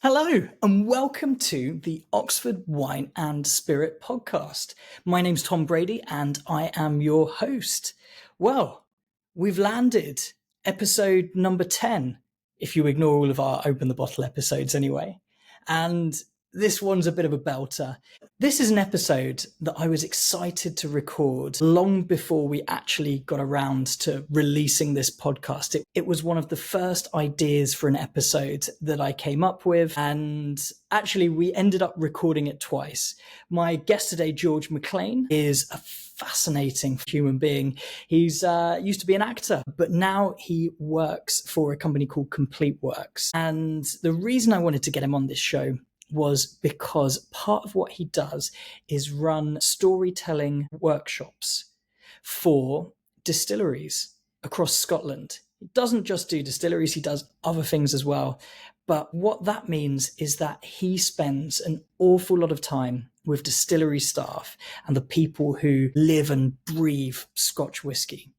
Hello, and welcome to the Oxford Wine and Spirit podcast. My name's Tom Brady, and I am your host. Well, we've landed episode number 10, if you ignore all of our Open the Bottle episodes anyway. And this one's a bit of a belter. This is an episode that I was excited to record long before we actually got around to releasing this podcast. It was one of the first ideas for an episode that I came up with, and actually we ended up recording it twice. My guest today, George McLean, is a fascinating human being. He's used to be an actor, but now he works for a company called Complete Works. And the reason I wanted to get him on this show was because part of what he does is run storytelling workshops for distilleries across Scotland. He doesn't just do distilleries, he does other things as well. But what that means is that he spends an awful lot of time with distillery staff and the people who live and breathe Scotch whisky.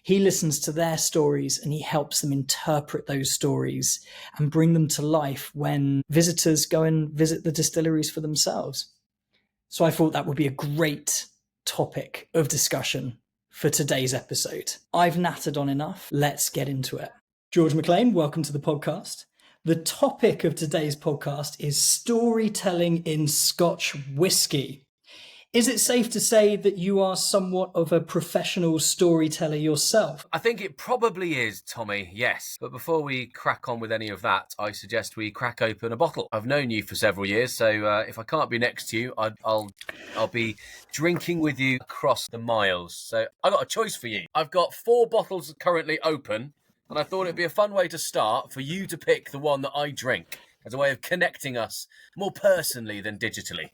He listens to their stories and he helps them interpret those stories and bring them to life when visitors go and visit the distilleries for themselves. So I thought that would be a great topic of discussion for today's episode. I've nattered on enough. Let's get into it. George McLean, welcome to the podcast. The topic of today's podcast is storytelling in Scotch whisky. Is it safe to say that you are somewhat of a professional storyteller yourself? I think it probably is, Tommy, yes. But before we crack on with any of that, I suggest we crack open a bottle. I've known you for several years, so if I can't be next to you, I'll be drinking with you across the miles. So I got a choice for you. I've got 4 bottles currently open, and I thought it'd be a fun way to start for you to pick the one that I drink as a way of connecting us more personally than digitally.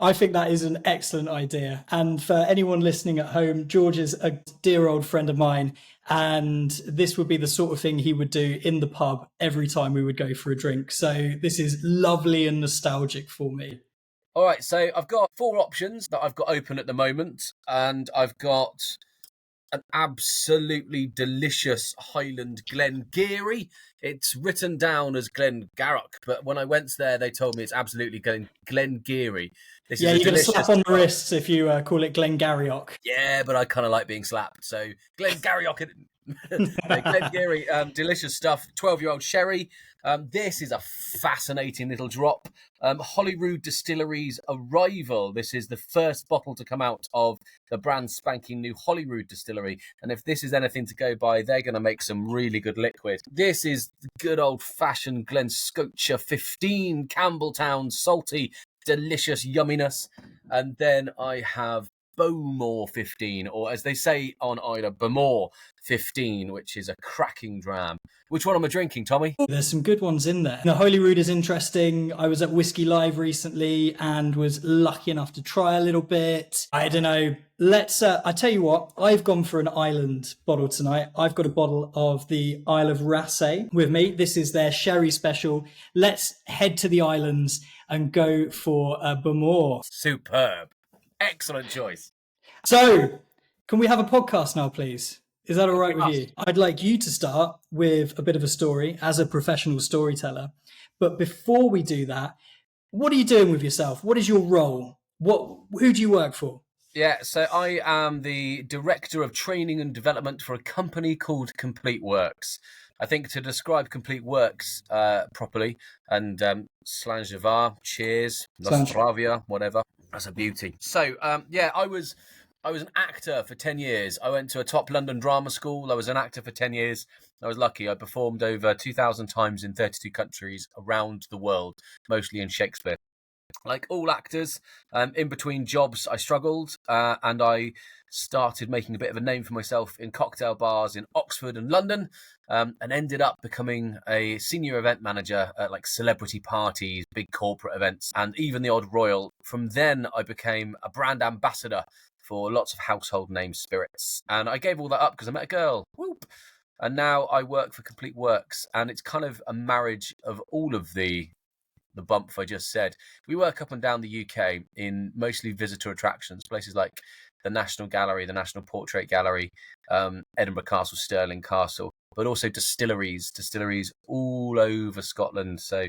I think that is an excellent idea. And for anyone listening at home, George is a dear old friend of mine. And this would be the sort of thing he would do in the pub every time we would go for a drink. So this is lovely and nostalgic for me. All right, so I've got 4 options that I've got open at the moment. And I've got an absolutely delicious Highland Glengarry. It's written down as Glengarroch, but when I went there, they told me it's absolutely Glengarry. You're going to slap on the wrists if you call it Glengarrioch. Yeah, but I kind of like being slapped. So Glengarrioch, Glengarry, delicious stuff. 12-year-old sherry. This is a fascinating little drop. Holyrood Distillery's Arrival. This is the first bottle to come out of the brand spanking new Holyrood Distillery. And if this is anything to go by, they're going to make some really good liquid. This is the good old-fashioned Glen-Scotia 15, Campbelltown, salty, delicious yumminess. And then I have Bowmore 15, or as they say on Isla, Bowmore 15, which is a cracking dram. Which one am I drinking, Tommy? There's some good ones in there. The Holyrood is interesting. I was at Whiskey Live recently and was lucky enough to try a little bit. I don't know. I tell you what, I've gone for an island bottle tonight. I've got a bottle of the Isle of Raasay with me. This is their sherry special. Let's head to the islands and go for a Bowmore. Superb. Excellent choice. So, can we have a podcast now, please? Is that all right with you? I'd like you to start with a bit of a story as a professional storyteller. But before we do that, what are you doing with yourself? What is your role? Who do you work for? Yeah, so I am the Director of Training and Development for a company called Complete Works. I think to describe Complete Works properly, and Slanjava, cheers, Nostravia, whatever, that's a beauty. So, I was an actor for 10 years. I went to a top London drama school. I was an actor for 10 years. I was lucky. I performed over 2,000 times in 32 countries around the world, mostly in Shakespeare. Like all actors, in between jobs, I struggled and I started making a bit of a name for myself in cocktail bars in Oxford and London, and ended up becoming a senior event manager at like celebrity parties, big corporate events, and even the odd royal. From then, I became a brand ambassador for lots of household name spirits. And I gave all that up because I met a girl. Whoop! And now I work for Complete Works, and it's kind of a marriage of all of the bump I just said. We work up and down the UK in mostly visitor attractions, places like the National Gallery, the National Portrait Gallery, Edinburgh Castle, Stirling Castle, but also distilleries all over Scotland. So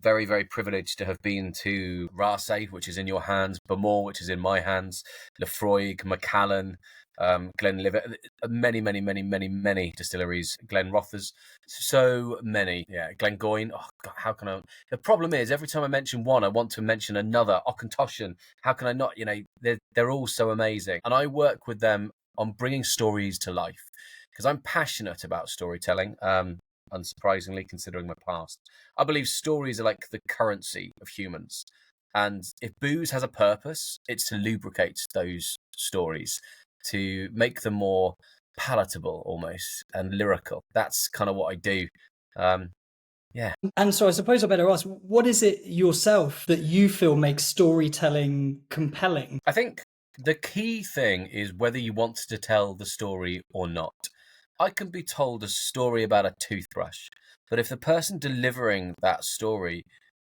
very, very privileged to have been to Rasay, which is in your hands, Bamor, which is in my hands, Lefroy, Macallan, Glenlivet, many, many, many, many, many distilleries, Glenrothes, so many. Yeah, Glengoyne. Oh God, how can I? The problem is, every time I mention one, I want to mention another. Auchentoshan. How can I not? You know, they're all so amazing, and I work with them on bringing stories to life because I'm passionate about storytelling. Unsurprisingly, considering my past, I believe stories are like the currency of humans. And if booze has a purpose, it's to lubricate those stories, to make them more palatable almost and lyrical. That's kind of what I do. Yeah. And so I suppose I better ask, what is it yourself that you feel makes storytelling compelling? I think the key thing is whether you want to tell the story or not. I can be told a story about a toothbrush, but if the person delivering that story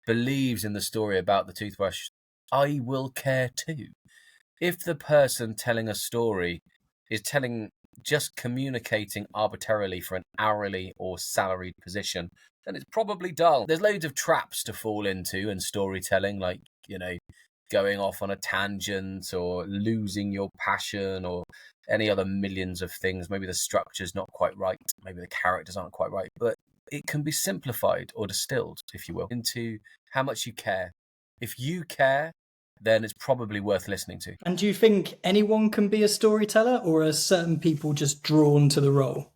believes in the story about the toothbrush, I will care too. If the person telling a story is just communicating arbitrarily for an hourly or salaried position, then it's probably dull. There's loads of traps to fall into in storytelling, like, you know, going off on a tangent or losing your passion or any other millions of things. Maybe the structure's not quite right, maybe the characters aren't quite right, but it can be simplified or distilled, if you will, into how much you care. If you care, then it's probably worth listening to. And do you think anyone can be a storyteller, or are certain people just drawn to the role?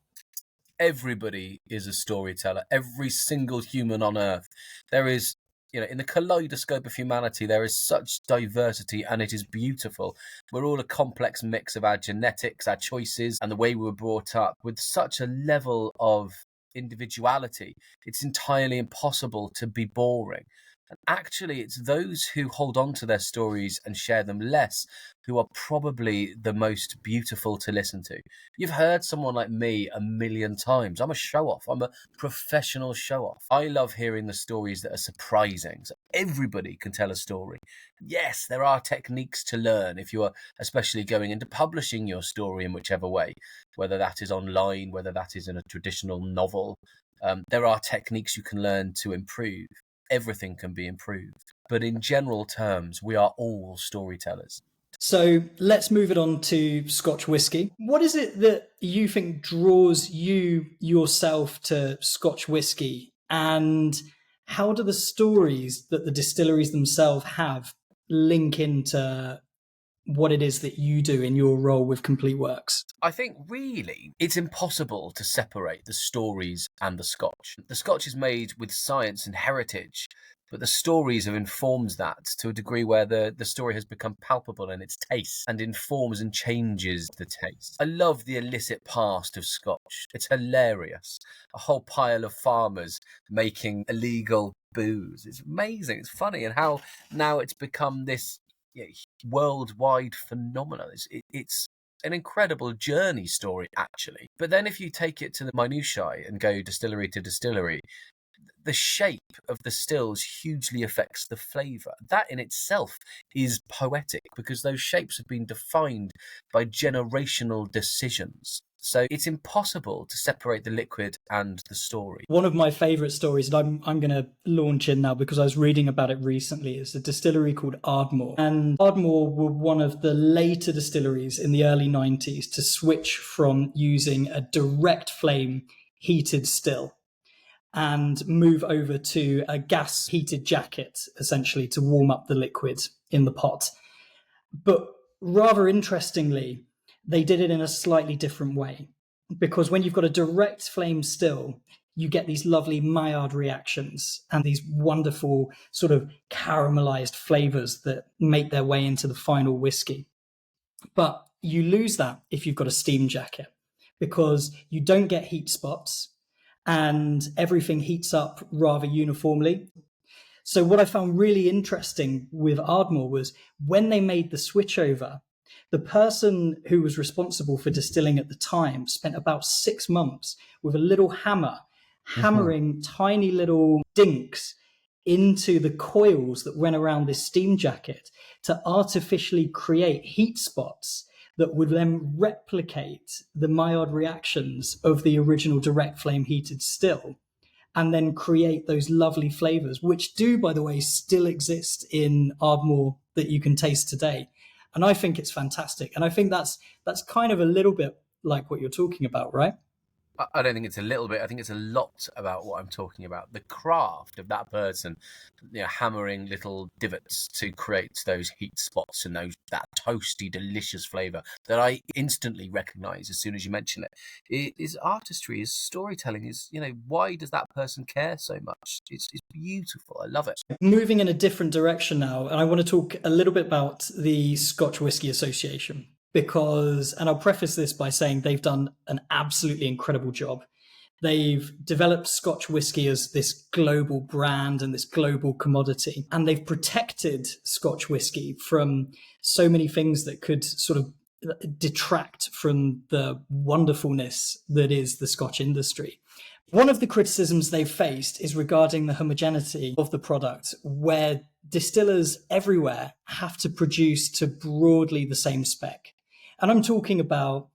Everybody is a storyteller. Every single human on earth. There is, you know, in the kaleidoscope of humanity, there is such diversity, and it is beautiful. We're all a complex mix of our genetics, our choices, and the way we were brought up with such a level of individuality. It's entirely impossible to be boring. And actually, it's those who hold on to their stories and share them less who are probably the most beautiful to listen to. You've heard someone like me a million times. I'm a show-off. I'm a professional show-off. I love hearing the stories that are surprising. So everybody can tell a story. Yes, there are techniques to learn if you are especially going into publishing your story in whichever way, whether that is online, whether that is in a traditional novel. There are techniques you can learn to improve. Everything can be improved. But in general terms, we are all storytellers. So let's move it on to Scotch whisky. What is it that you think draws you yourself to Scotch whisky? And how do the stories that the distilleries themselves have link into what it is that you do in your role with Complete Works? I think really it's impossible to separate the stories and the Scotch. The Scotch is made with science and heritage, but the stories have informed that to a degree where the story has become palpable in its taste and informs and changes the taste. I love the illicit past of Scotch. It's hilarious. A whole pile of farmers making illegal booze. It's amazing. It's funny. And how now it's become this worldwide phenomenon. It's an incredible journey story, actually. But then if you take it to the minutiae and go distillery to distillery, the shape of the stills hugely affects the flavour. That in itself is poetic because those shapes have been defined by generational decisions. So it's impossible to separate the liquid and the story. One of my favourite stories, and I'm going to launch in now because I was reading about it recently, is a distillery called Ardmore. And Ardmore were one of the later distilleries in the early 90s to switch from using a direct flame heated still and move over to a gas heated jacket, essentially, to warm up the liquid in the pot. But rather interestingly, they did it in a slightly different way, because when you've got a direct flame still, you get these lovely Maillard reactions and these wonderful sort of caramelized flavors that make their way into the final whiskey. But you lose that if you've got a steam jacket, because you don't get heat spots and everything heats up rather uniformly. So what I found really interesting with Ardmore was when they made the switch over, the person who was responsible for distilling at the time spent about 6 months with a little hammer, hammering tiny little dinks into the coils that went around this steam jacket to artificially create heat spots that would then replicate the Maillard reactions of the original direct flame heated still. and then create those lovely flavors, which do, by the way, still exist in Ardmore that you can taste today. And I think it's fantastic. And I think that's kind of a little bit like what you're talking about, right? I don't think it's a little bit. I think it's a lot about what I'm talking about. The craft of that person, hammering little divots to create those heat spots and that toasty, delicious flavour that I instantly recognise as soon as you mention it. It is artistry, is storytelling, is why does that person care so much? It's beautiful. I love it. Moving in a different direction now, and I want to talk a little bit about the Scotch Whisky Association because, and I'll preface this by saying they've done an absolutely incredible job. They've developed Scotch whisky as this global brand and this global commodity, and they've protected Scotch whisky from so many things that could sort of detract from the wonderfulness that is the Scotch industry. One of the criticisms they've faced is regarding the homogeneity of the product, where distillers everywhere have to produce to broadly the same spec. And I'm talking about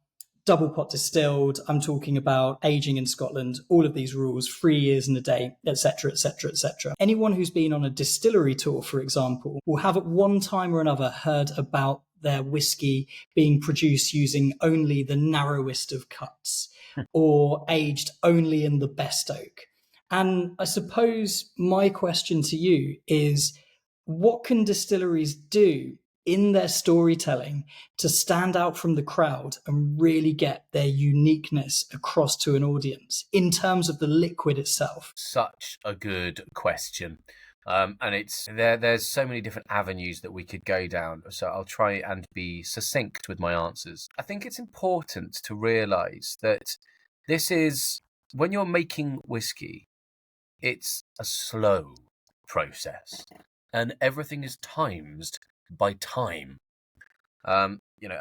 double pot distilled, I'm talking about aging in Scotland, all of these rules, 3 years and a day, etc., etc., etc. Anyone who's been on a distillery tour, for example, will have at one time or another heard about their whiskey being produced using only the narrowest of cuts or aged only in the best oak. And I suppose my question to you is, what can distilleries do in their storytelling to stand out from the crowd and really get their uniqueness across to an audience in terms of the liquid itself? Such a good question. And there's so many different avenues that we could go down. So I'll try and be succinct with my answers. I think it's important to realise that this is, when you're making whiskey, it's a slow process and everything is timed by time.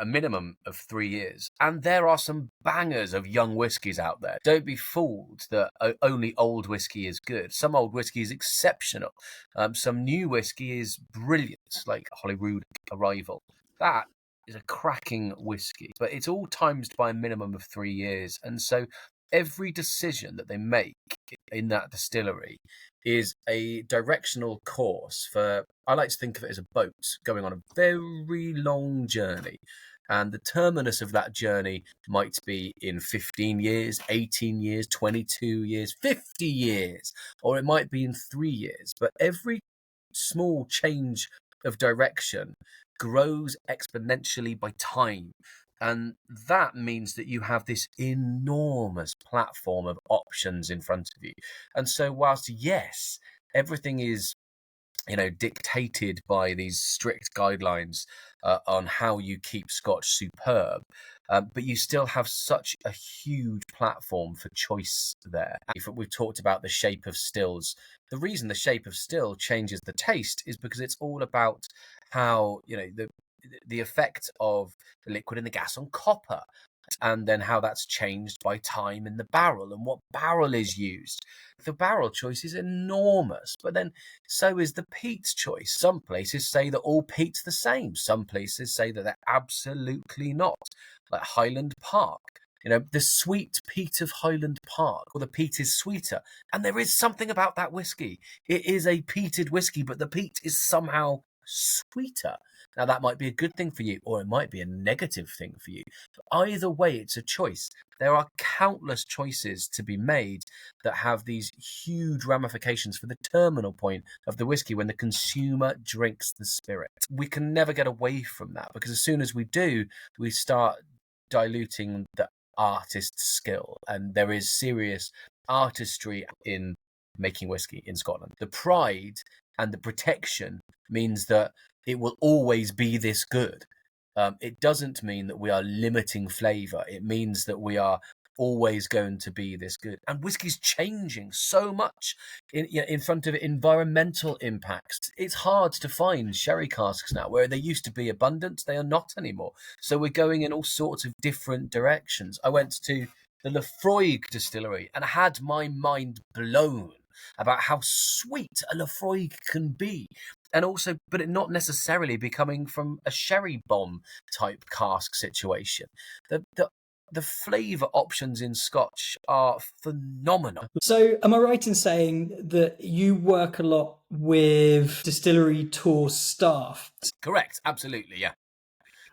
A minimum of 3 years. And there are some bangers of young whiskies out there. Don't be fooled that only old whiskey is good. Some old whiskey is exceptional. Some new whiskey is brilliant, like Holyrood Arrival. That is a cracking whiskey, but it's all timed by a minimum of 3 years. And so every decision that they make in that distillery is a directional course for, I like to think of it as a boat going on a very long journey. And the terminus of that journey might be in 15 years, 18 years, 22 years, 50 years, or it might be in 3 years. But every small change of direction grows exponentially by time. And that means that you have this enormous platform of options in front of you. And so whilst, yes, everything is, dictated by these strict guidelines on how you keep Scotch superb, but you still have such a huge platform for choice there. If we've talked about the shape of stills, the reason the shape of still changes the taste is because it's all about how, the effect of the liquid and the gas on copper, and then how that's changed by time in the barrel and what barrel is used. The barrel choice is enormous, but then so is the peat choice. Some places say that all peat's the same. Some places say that they're absolutely not, like Highland Park. The sweet peat of Highland Park, or the peat is sweeter. And there is something about that whiskey. It is a peated whiskey, but the peat is somehow sweeter. Now, that might be a good thing for you, or it might be a negative thing for you. But either way, it's a choice. There are countless choices to be made that have these huge ramifications for the terminal point of the whiskey when the consumer drinks the spirit. We can never get away from that, because as soon as we do, we start diluting the artist's skill. And there is serious artistry in making whiskey in Scotland. The pride and the protection means that it will always be this good. It doesn't mean that we are limiting flavour. It means that we are always going to be this good. And whiskey's changing so much in front of environmental impacts. It's hard to find sherry casks now. Where they used to be abundant, they are not anymore. So we're going in all sorts of different directions. I went to the Lefroy distillery and had my mind blown about how sweet a Lefroy can be. And also, but it not necessarily be coming from a sherry bomb type cask situation. The the flavour options in Scotch are phenomenal. So am I right in saying that you work a lot with distillery tour staff? Correct, absolutely, yeah.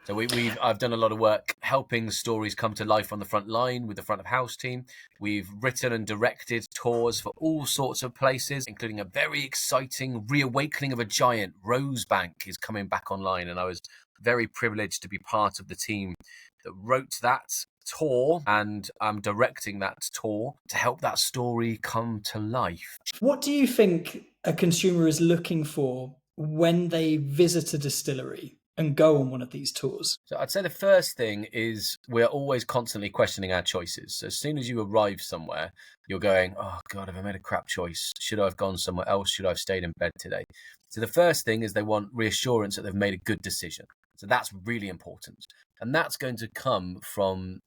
So I've done a lot of work helping stories come to life on the front line with the front of house team. We've written and directed tours for all sorts of places, including a very exciting Reawakening of a Giant. Rosebank is coming back online, and I was very privileged to be part of the team that wrote that tour, and I'm directing that tour to help that story come to life. What do you think a consumer is looking for when they visit a distillery and go on one of these tours? So I'd say the first thing is we're always constantly questioning our choices. So as soon as you arrive somewhere, you're going, oh God, have I made a crap choice? Should I have gone somewhere else? Should I have stayed in bed today? So the first thing is they want reassurance that they've made a good decision. So that's really important. And that's going to come from,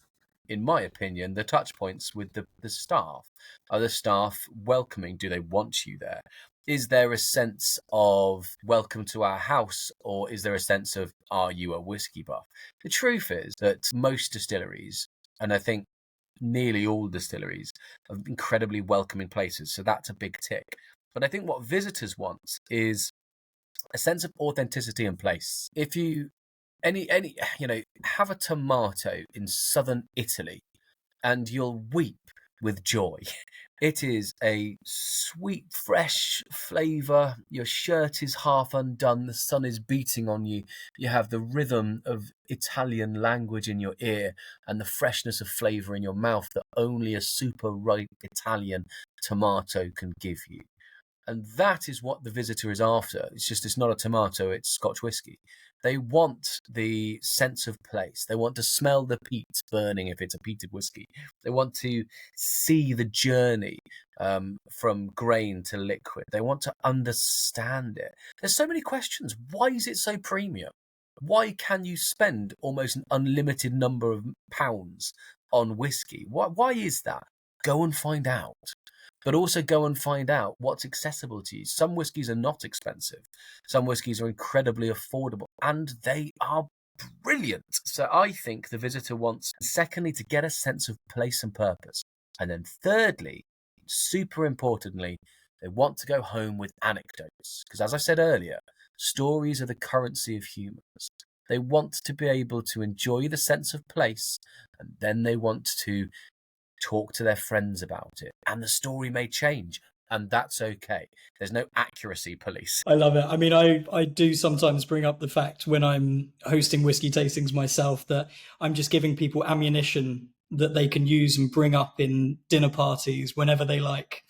in my opinion, the touch points with the staff. Are the staff welcoming? Do they want you there? Is there a sense of welcome to our house, or is there a sense of, are you a whiskey buff? The truth is that most distilleries, and I think nearly all distilleries, are incredibly welcoming places. So that's a big tick. But I think what visitors want is a sense of authenticity and place. If you have a tomato in southern Italy and you'll weep with joy. It is a sweet, fresh flavour. Your shirt is half undone. The sun is beating on you. You have the rhythm of Italian language in your ear and the freshness of flavour in your mouth that only a super ripe Italian tomato can give you. And that is what the visitor is after. It's not a tomato, it's Scotch whisky. They want the sense of place. They want to smell the peat burning if it's a peated whiskey. They want to see the journey from grain to liquid. They want to understand it. There's so many questions. Why is it so premium? Why can you spend almost an unlimited number of pounds on whiskey? Why is that? Go and find out. But also go and find out what's accessible to you. Some whiskies are not expensive. Some whiskies are incredibly affordable, and they are brilliant. So I think the visitor wants, secondly, to get a sense of place and purpose. And then thirdly, super importantly, they want to go home with anecdotes. Because as I said earlier, stories are the currency of humans. They want to be able to enjoy the sense of place, and then they want to talk to their friends about it, and the story may change, and that's okay. There's no accuracy police. I love it. I mean, I do sometimes bring up the fact when I'm hosting whiskey tastings myself that I'm just giving people ammunition that they can use and bring up in dinner parties whenever they like.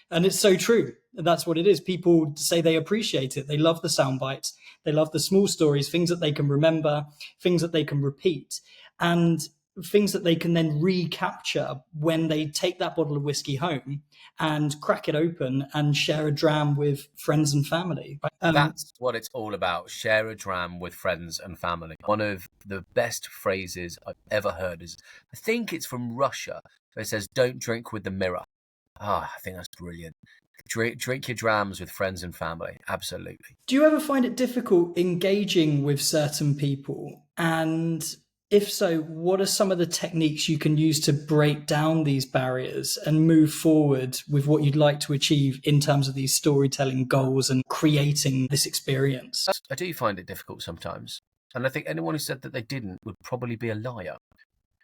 And it's so true. That's what it is. People say they appreciate it. They love the sound bites. They love the small stories, things that they can remember, things that they can repeat. And things that they can then recapture when they take that bottle of whiskey home and crack it open and share a dram with friends and family. That's what it's all about. Share a dram with friends and family. One of the best phrases I've ever heard is, I think it's from Russia, where it says, don't drink with the mirror. I think that's brilliant. Drink your drams with friends and family. Absolutely. Do you ever find it difficult engaging with certain people? And if so, what are some of the techniques you can use to break down these barriers and move forward with what you'd like to achieve in terms of these storytelling goals and creating this experience? I do find it difficult sometimes. And I think anyone who said that they didn't would probably be a liar.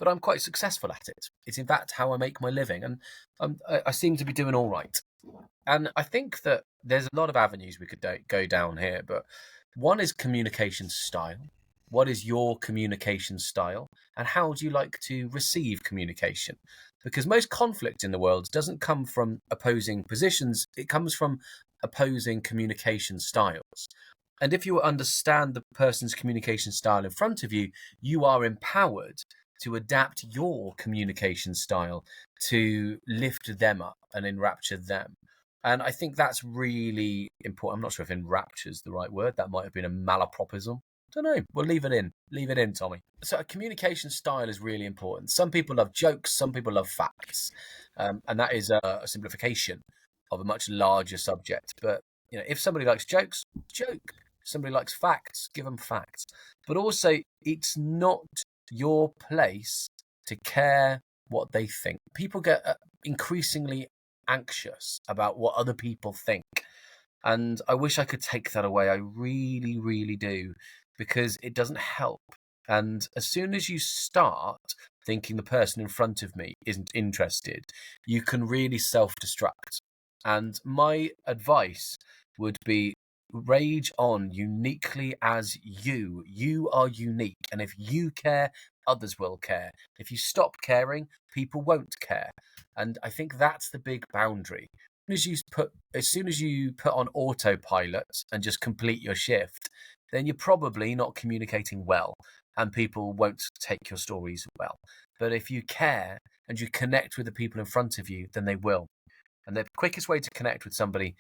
But I'm quite successful at it. It's in fact how I make my living. And I seem to be doing all right. And I think that there's a lot of avenues we could go down here. But one is communication style. What is your communication style? And how do you like to receive communication? Because most conflict in the world doesn't come from opposing positions. It comes from opposing communication styles. And if you understand the person's communication style in front of you, you are empowered to adapt your communication style to lift them up and enrapture them. And I think that's really important. I'm not sure if enrapture is the right word. That might have been a malapropism. Don't know. We'll leave it in. Leave it in, Tommy. So a communication style is really important. Some people love jokes. Some people love facts. And that is a simplification of a much larger subject. But if somebody likes jokes, joke. If somebody likes facts, give them facts. But also, it's not your place to care what they think. People get increasingly anxious about what other people think. And I wish I could take that away. I really, really do, because it doesn't help. And as soon as you start thinking the person in front of me isn't interested, you can really self-destruct. And my advice would be rage on uniquely as you. You are unique. And if you care, others will care. If you stop caring, people won't care. And I think that's the big boundary. As soon as you put on autopilot and just complete your shift, then you're probably not communicating well, and people won't take your stories well. But if you care and you connect with the people in front of you, then they will. And the quickest way to connect with somebody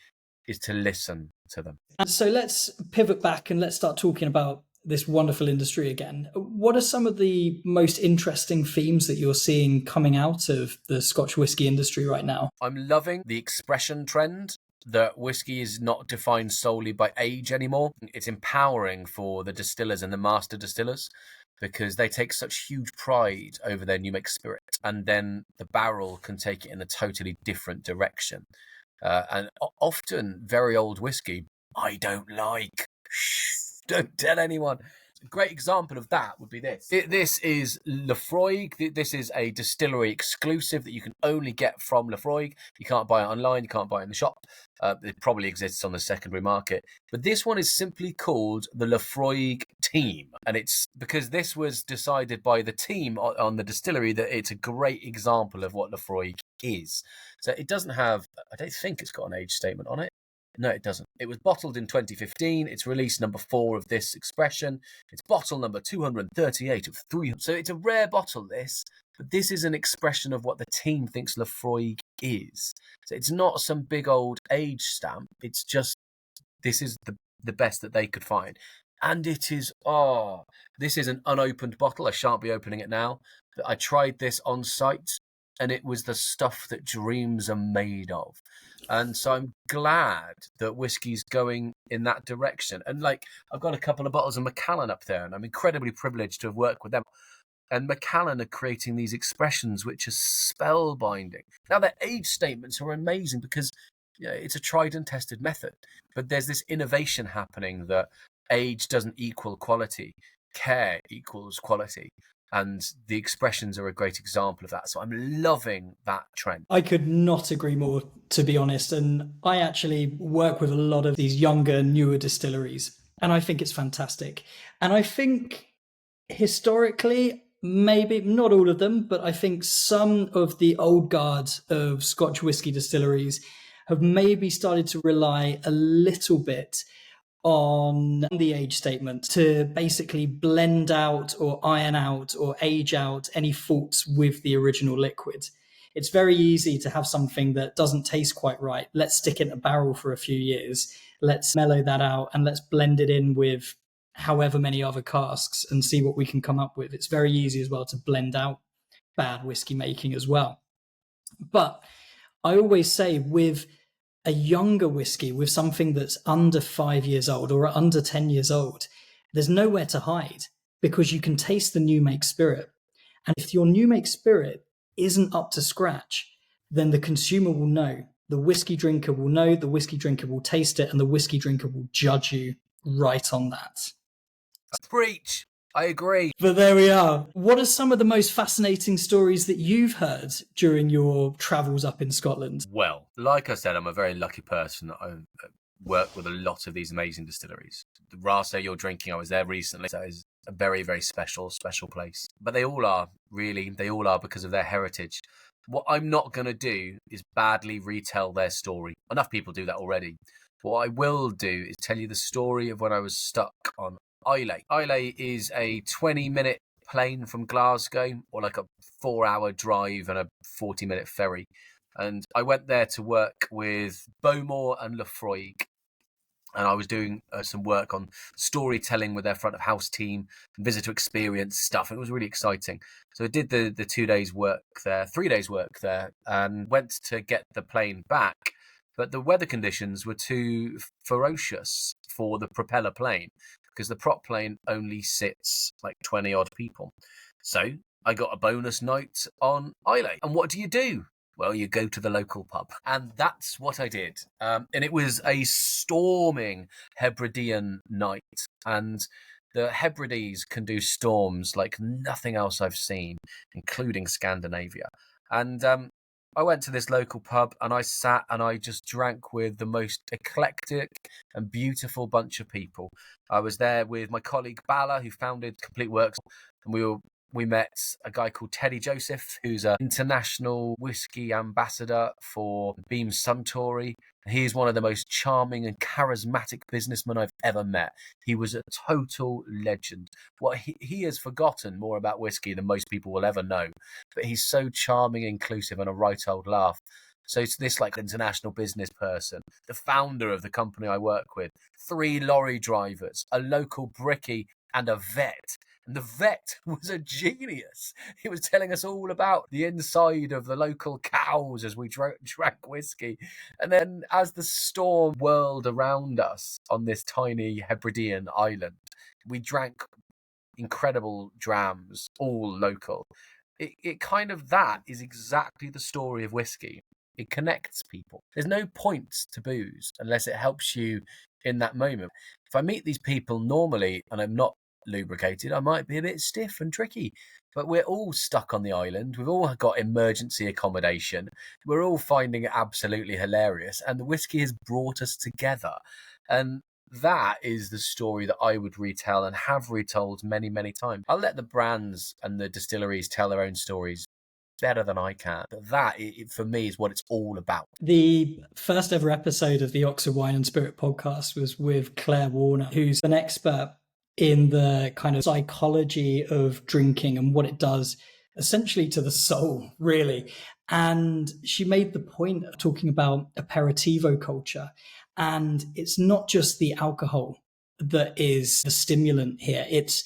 is to listen to them. And so let's pivot back and let's start talking about this wonderful industry again. What are some of the most interesting themes that you're seeing coming out of the Scotch whisky industry right now? I'm loving the expression trend, that whiskey is not defined solely by age anymore. It's empowering for the distillers and the master distillers, because they take such huge pride over their new make spirit, and then the barrel can take it in a totally different direction. And often very old whiskey, I don't like. Shh, don't tell anyone. A great example of that would be this. This is Laphroaig. This is a distillery exclusive that you can only get from Laphroaig. You can't buy it online. You can't buy it in the shop. It probably exists on the secondary market. But this one is simply called the Laphroaig team. And it's because this was decided by the team on the distillery that it's a great example of what Laphroaig is. So it doesn't have, I don't think it's got an age statement on it. No, it doesn't. It was bottled in 2015. It's release number 4 of this expression. It's bottle number 238 of 300. So it's a rare bottle, this. But this is an expression of what the team thinks Laphroaig is. So it's not some big old age stamp. It's just, this is the best that they could find. And it is, this is an unopened bottle. I shan't be opening it now. But I tried this on site, and it was the stuff that dreams are made of. And so I'm glad that whiskey's going in that direction. And like, I've got a couple of bottles of Macallan up there, and I'm incredibly privileged to have worked with them. And Macallan are creating these expressions which are spellbinding. Now, their age statements are amazing because it's a tried and tested method. But there's this innovation happening that age doesn't equal quality. Care equals quality. And the expressions are a great example of that. So I'm loving that trend. I could not agree more, to be honest. And I actually work with a lot of these younger, newer distilleries, and I think it's fantastic. And I think historically, maybe not all of them, but I think some of the old guard of Scotch whisky distilleries have maybe started to rely a little bit on the age statement to basically blend out or iron out or age out any faults with the original liquid. It's very easy to have something that doesn't taste quite right. Let's stick it in a barrel for a few years. Let's mellow that out and let's blend it in with however many other casks and see what we can come up with. It's very easy as well to blend out bad whiskey making as well. But I always say with a younger whiskey, with something that's under 5 years old or under 10 years old, there's nowhere to hide because you can taste the new make spirit. And if your new make spirit isn't up to scratch, then the consumer will know, the whiskey drinker will know, the whiskey drinker will taste it, and the whiskey drinker will judge you right on that. Preach! I agree. But there we are. What are some of the most fascinating stories that you've heard during your travels up in Scotland? Well, like I said, I'm a very lucky person. I work with a lot of these amazing distilleries. The Rasa you're drinking, I was there recently. So it's a very, very special place. But they all are because of their heritage. What I'm not going to do is badly retell their story. Enough people do that already. What I will do is tell you the story of when I was stuck on Islay. Islay is a 20-minute plane from Glasgow, or like a 4-hour drive and a 40-minute ferry. And I went there to work with Bowmore and Laphroaig. And I was doing some work on storytelling with their front of house team, visitor experience stuff. It was really exciting. So I did the 2 days work there, 3 days work there, and went to get the plane back. But the weather conditions were too ferocious for the propeller plane, because the prop plane only sits like 20 odd people. So I got a bonus night on Islay. And what do? Well, you go to the local pub. And that's what I did. And it was a storming Hebridean night. And the Hebrides can do storms like nothing else I've seen, including Scandinavia. And I went to this local pub and I sat and I just drank with the most eclectic and beautiful bunch of people. I was there with my colleague Bala, who founded Complete Works, and we met a guy called Teddy Joseph, who's an international whiskey ambassador for Beam Suntory. He is one of the most charming and charismatic businessmen I've ever met. He was a total legend. What he has forgotten more about whiskey than most people will ever know, but he's so charming, inclusive, and a right old laugh. So it's this like international business person, the founder of the company I work with, 3 lorry drivers, a local brickie, and a vet. And the vet was a genius. He was telling us all about the inside of the local cows as we drank whiskey. And then as the storm whirled around us on this tiny Hebridean island, we drank incredible drams, all local. It kind of, that is exactly the story of whiskey. It connects people. There's no point to booze unless it helps you in that moment. If I meet these people normally and I'm not lubricated, I might be a bit stiff and tricky. But we're all stuck on the island. We've all got emergency accommodation. We're all finding it absolutely hilarious. And the whiskey has brought us together. And that is the story that I would retell and have retold many, many times. I'll let the brands and the distilleries tell their own stories better than I can. But that, for me, is what it's all about. The first ever episode of the Oxford Wine and Spirit podcast was with Claire Warner, who's an expert in the kind of psychology of drinking and what it does essentially to the soul, really. And she made the point of talking about aperitivo culture. And it's not just the alcohol that is the stimulant here. It's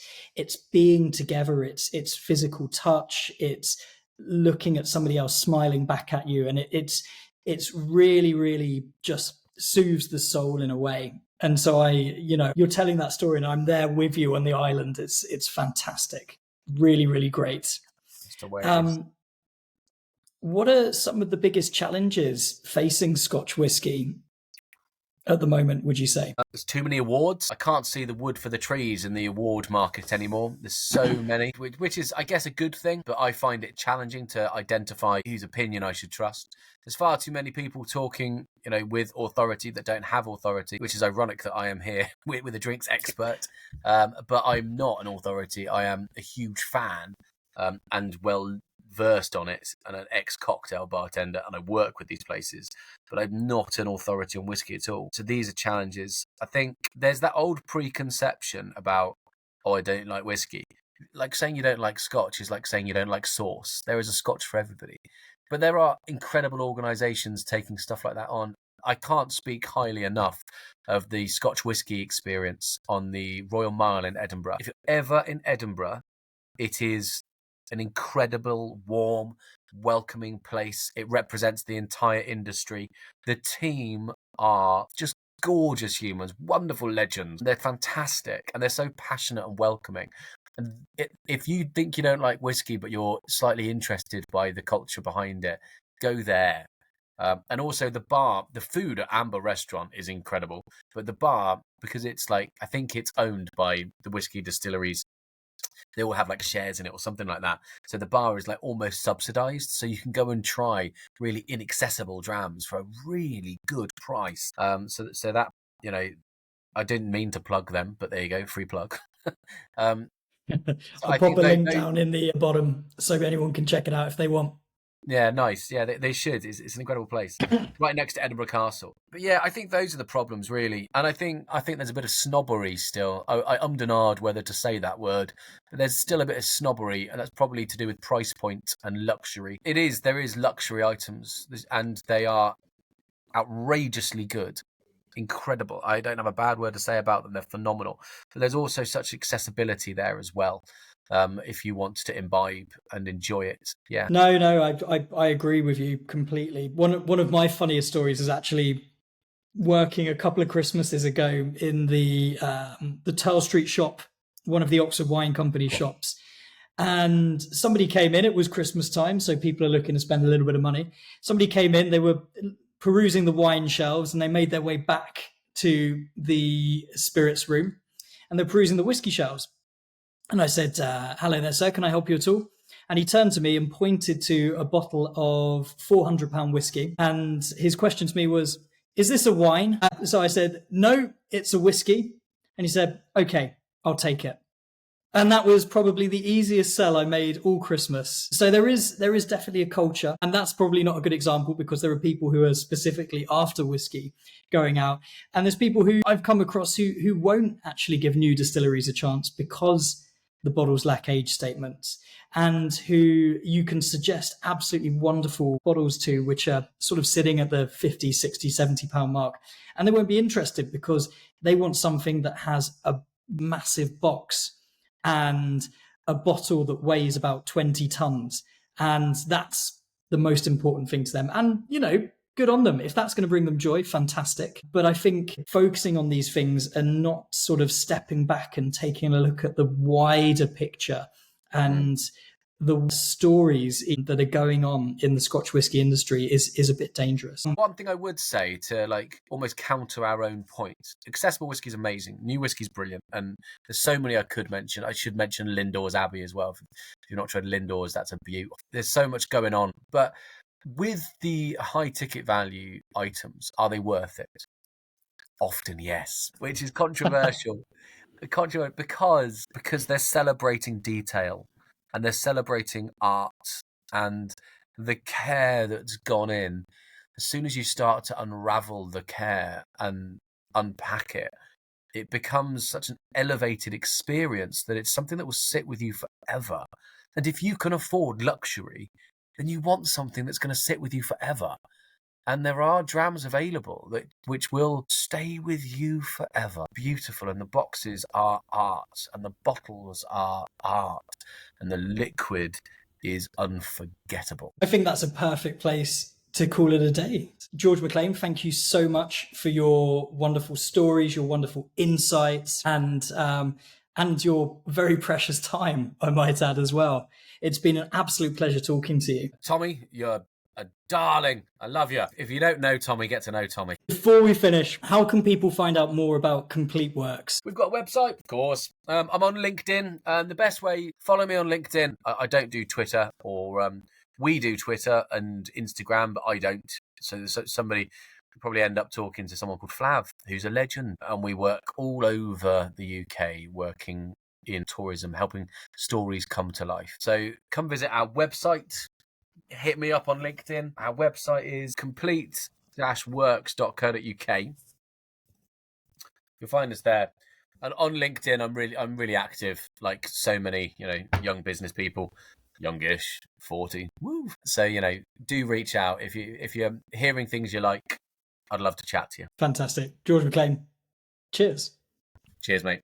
being together, it's physical touch, it's looking at somebody else smiling back at you, and it's really, really just soothes the soul in a way. And so you're telling that story and I'm there with you on the island. It's fantastic. Really, really great. That's the way it is. What are some of the biggest challenges facing Scotch whisky at the moment, would you say? There's too many awards. I can't see the wood for the trees in the award market anymore. There's so many, which is, I guess, a good thing, but I find it challenging to identify whose opinion I should trust. There's far too many people talking, with authority that don't have authority, which is ironic that I am here with a drinks expert. But I'm not an authority. I am a huge fan and well versed on it, and an ex-cocktail bartender, and I work with these places, but I'm not an authority on whiskey at all. So these are challenges. I think there's that old preconception about, I don't like whiskey. Like saying you don't like Scotch is like saying you don't like sauce. There is a Scotch for everybody. But there are incredible organisations taking stuff like that on. I can't speak highly enough of the Scotch whisky experience on the Royal Mile in Edinburgh. If you're ever in Edinburgh, it is an incredible, warm, welcoming place. It represents the entire industry. The team are just gorgeous humans, wonderful legends. They're fantastic and they're so passionate and welcoming. And if you think you don't like whiskey, but you're slightly interested by the culture behind it, go there. And also the bar, the food at Amber Restaurant is incredible. But the bar, because it's I think it's owned by the whiskey distilleries, they all have shares in it or something like that. So the bar is almost subsidized. So you can go and try really inaccessible drams for a really good price. So that, I didn't mean to plug them, but there you go, free plug. I'll pop a link down in the bottom so anyone can check it out if they want. Yeah, nice. Yeah, they should. It's an incredible place, right next to Edinburgh Castle. But yeah, I think those are the problems, really. And I think there's a bit of snobbery still. I ummed and ahed whether to say that word, but there's still a bit of snobbery, and that's probably to do with price point and luxury. There is luxury items, and they are outrageously good. Incredible. I don't have a bad word to say about them. They're phenomenal. But there's also such accessibility there as well. If you want to imbibe and enjoy it. Yeah. No, I agree with you completely. One of my funniest stories is actually working a couple of Christmases ago in the Turl Street shop, one of the Oxford Wine Company shops. And somebody came in, it was Christmas time, so people are looking to spend a little bit of money. Somebody came in, they were perusing the wine shelves, and they made their way back to the spirits room, and they're perusing the whiskey shelves. And I said, hello there, sir, can I help you at all? And he turned to me and pointed to a bottle of £400 whiskey. And his question to me was, is this a wine? So I said, no, it's a whiskey. And he said, okay, I'll take it. And that was probably the easiest sell I made all Christmas. So there is definitely a culture, and that's probably not a good example because there are people who are specifically after whiskey going out. And there's people who I've come across who won't actually give new distilleries a chance because the bottles lack age statements, and who you can suggest absolutely wonderful bottles to, which are sort of sitting at the 50, 60, 70 pound mark. And they won't be interested because they want something that has a massive box and a bottle that weighs about 20 tons. And that's the most important thing to them. And, good on them. If that's going to bring them joy, fantastic. But I think focusing on these things and not sort of stepping back and taking a look at the wider picture and the stories that are going on in the Scotch whisky industry is a bit dangerous. One thing I would say to almost counter our own point, accessible whiskey is amazing. New whiskey is brilliant. And there's so many I could mention. I should mention Lindor's Abbey as well. If you've not tried Lindor's, that's a beaut. There's so much going on. But with the high ticket value items, are they worth it? Often, yes, which is controversial. Because they're celebrating detail and they're celebrating art and the care that's gone in. As soon as you start to unravel the care and unpack it, it becomes such an elevated experience that it's something that will sit with you forever. And if you can afford luxury, then you want something that's going to sit with you forever. And there are drams available which will stay with you forever. Beautiful. And the boxes are art. And the bottles are art. And the liquid is unforgettable. I think that's a perfect place to call it a day. George McLean, thank you so much for your wonderful stories, your wonderful insights, and your very precious time, I might add as well. It's been an absolute pleasure talking to you. Tommy, you're a darling. I love you. If you don't know Tommy, get to know Tommy. Before we finish, how can people find out more about Complete Works? We've got a website, of course. I'm on LinkedIn. The best way, follow me on LinkedIn. I don't do Twitter, or we do Twitter and Instagram, but I don't. So somebody could probably end up talking to someone called Flav, who's a legend. And we work all over the UK, working in tourism, helping stories come to life. So come visit our website. Hit me up on LinkedIn. Our website is complete-works.co.uk. You'll find us there. And on LinkedIn, I'm really active, like so many, young business people, youngish, 40. Woo. So, do reach out if you're hearing things you like. I'd love to chat to you. Fantastic. George McLean. Cheers. Cheers, mate.